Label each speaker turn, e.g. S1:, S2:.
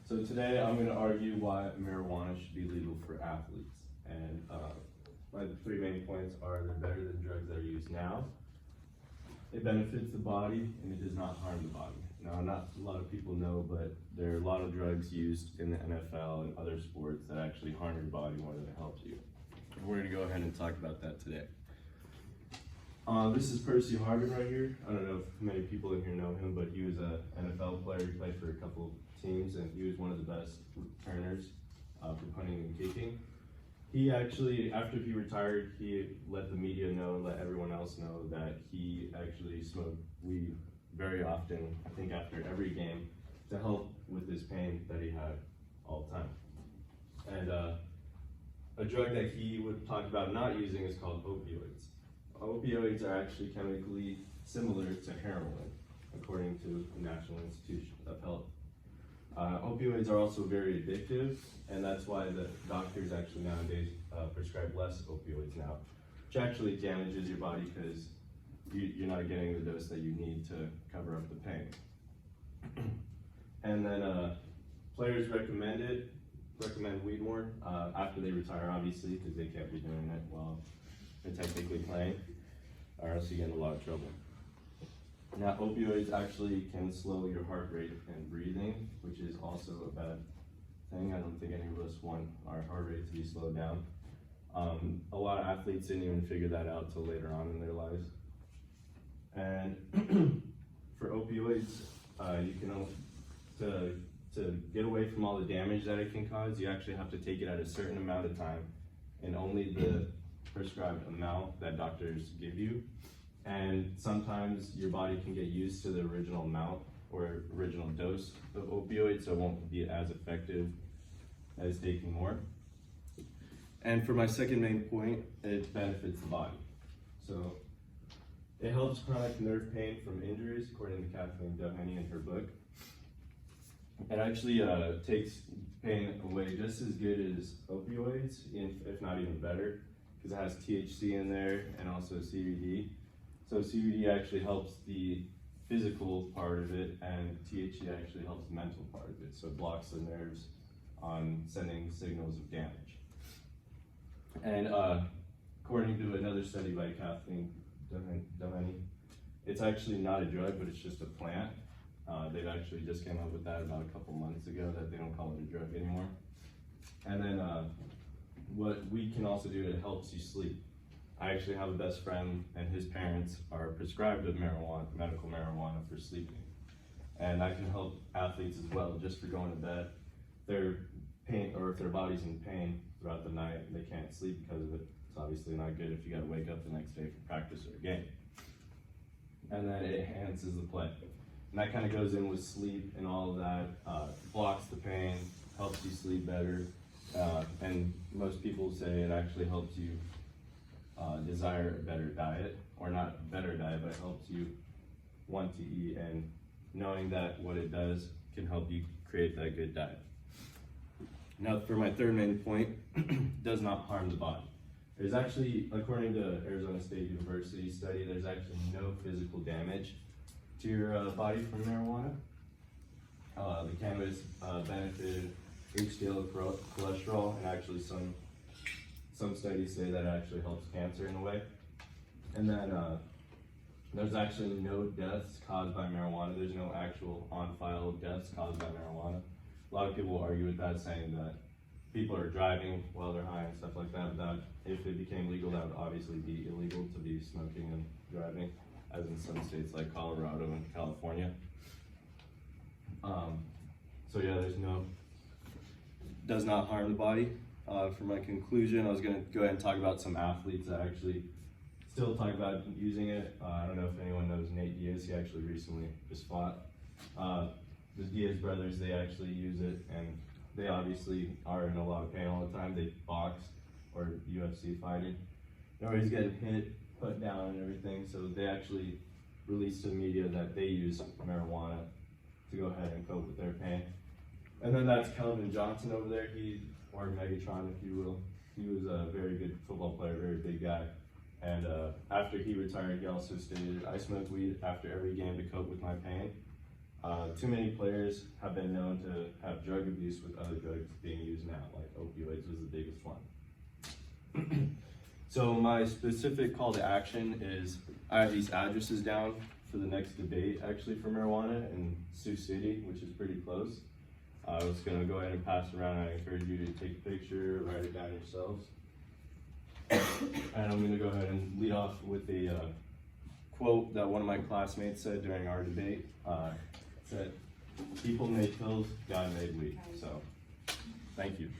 S1: So today I'm going to argue why marijuana should be legal for athletes. And my three main points are they're better than drugs that are used now, it benefits the body, and it does not harm the body. Now, not a lot of people know, but there are a lot of drugs used in the NFL and other sports that actually harm your body more than it helps you. And we're going to go ahead and talk about that today. This is Percy Harvin right here. I don't know if many people in here know him, but he was an NFL player. He played for a couple teams, and he was one of the best returners for punting and kicking. He actually, after he retired, he let the media know, let everyone else know that he actually smoked weed very often, I think after every game, to help with his pain that he had all the time. And a drug that he would talk about not using is called opioids. Opioids are actually chemically similar to heroin, according to the National Institute of Health. Opioids are also very addictive, and that's why the doctors actually nowadays prescribe less opioids now, which actually damages your body because you're not getting the dose that you need to cover up the pain. And then players recommend weed more after they retire, obviously, because they can't be doing it while they're technically playing, or else you get in a lot of trouble. Now, opioids actually can slow your heart rate and breathing, which is also a bad thing. I don't think any of us want our heart rate to be slowed down. A lot of athletes didn't even figure that out till later on in their lives. And for opioids, you can, to get away from all the damage that it can cause, you actually have to take it at a certain amount of time, and only the prescribed amount that doctors give you. And sometimes your body can get used to the original amount or original dose of opioids, so it won't be as effective as taking more. And for my second main point, it benefits the body. So it helps chronic nerve pain from injuries, according to Kathleen Doheny in her book. It actually takes pain away just as good as opioids, if not even better, because it has THC in there and also CBD. So CBD actually helps the physical part of it, and THC actually helps the mental part of it. So it blocks the nerves on sending signals of damage. And according to another study by Kathleen Doheny, it's actually not a drug, but it's just a plant. They've actually just came up with that about a couple months ago, that they don't call it a drug anymore. And then what weed can also do, it helps you sleep. I actually have a best friend, and his parents are prescribed with marijuana, medical marijuana for sleeping. And that can help athletes as well, just for going to bed. Their pain, or if their body's in pain throughout the night, and they can't sleep because of it. It's obviously not good if you gotta wake up the next day for practice or a game. And then it enhances the play. And that kind of goes in with sleep and all of that, blocks the pain, helps you sleep better. And most people say it actually helps you desire a better diet, or not better diet, but it helps you want to eat, and knowing that what it does can help you create that good diet. Now, for my third main point, does not harm the body. There's actually, according to Arizona State University study, there's actually no physical damage to your body from marijuana. The cannabis benefited HDL cholesterol, and actually some studies say that it actually helps cancer in a way. And then there's actually no deaths caused by marijuana. There's no actual on-file deaths caused by marijuana. A lot of people argue with that, saying that people are driving while they're high and stuff like that. But if it became legal, that would obviously be illegal to be smoking and driving, as in some states like Colorado and California. So yeah, does not harm the body. For my conclusion, I was going to go ahead and talk about some athletes that actually still talk about using it. I don't know if anyone knows Nate Diaz. He actually recently just fought. The Diaz brothers, they actually use it, and they obviously are in a lot of pain all the time. They box or UFC fighting. They're always getting hit, put down, and everything. So they actually released to the media that they use marijuana to go ahead and cope with their pain. And then that's Calvin Johnson over there. Or Megatron, if you will. He was a very good football player, very big guy. And after he retired, he also stated, "I smoke weed after every game to cope with my pain. Too many players have been known to have drug abuse with other drugs being used now, like opioids was the biggest one. So my specific call to action is, I have these addresses down for the next debate actually for marijuana in Sioux City, which is pretty close. I was gonna go ahead and pass around. I encourage you to take a picture, write it down yourselves. And I'm gonna go ahead and lead off with a quote that one of my classmates said during our debate. It said, "People made pills, God made weed." So, thank you.